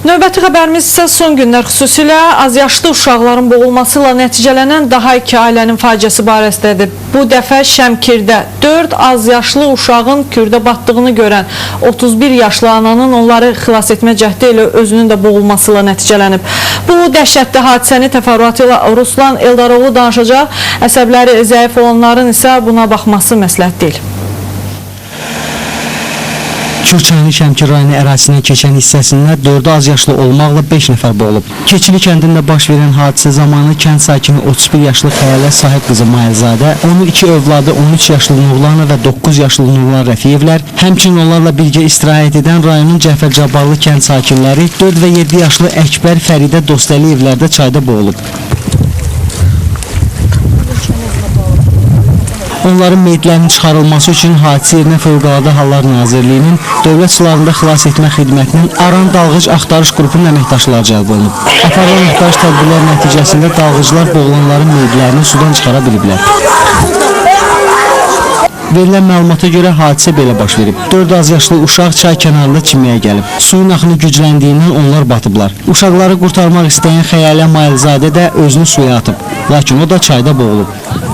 Növbəti xəbərimiz isə son günlər xüsusilə azyaşlı uşaqların boğulmasıyla nəticələnən daha 2 ailənin faciəsi barəsindədir. Bu dəfə Şəmkirdə 4 azyaşlı uşağın Kürdə batdığını görən 31 yaşlı ananın onları xilas etmə cəhdi ilə özünün də boğulmasıyla nəticələnib. Bu dəhşətli hadisəni təfərrüatı ilə Ruslan Eldaroğlu danışacaq. Əsəbləri zəif olanların isə buna baxması məsləhət deyil. Kür çayının Şəmkir rayonu ərazisindən keçən hissəsində 4 az yaşlı olmaqla 5 nəfər boğulub. Keçili kəndində baş verən hadisə zamanı kənd sakini 31 yaşlı Xəyalə Sahib qızı Mayılzadə, onun 2 övladı 13 yaşlı Nurlan və 9 yaşlı Nurlan Rəfiyevlər, həmçinin onlarla birgə istirahət edən rayonun Cəfər Cabbarlı kənd sakinləri 4 və 7 yaşlı Əkbər Fəridə Dostəliyevlərdə çayda boğulub. Onların meyitlərinin çıxarılması üçün hadisə yerinə Fövqəladə Hallar Nazirliyinin Dövlət Sularında Xilas Etmə Xidmətinin Aran Dalğıc Axtarış qrupunun əməkdaşları cəlb olunub. Aparılan axtarış tədbirlər nəticəsində dalğıcılar boğulanların meyitlərini sudan çıxara biliblər. Verilən məlumata görə hadisə belə baş verib. 4 az yaşlı uşaq çay kənarında çimməyə gəlib. Suyun axını gücləndiyindən onlar batıblar. Uşaqları qurtarmaq istəyən Xəyalə Mayılzadə də özünü suya atıb. Lakin o da çayda boğulub.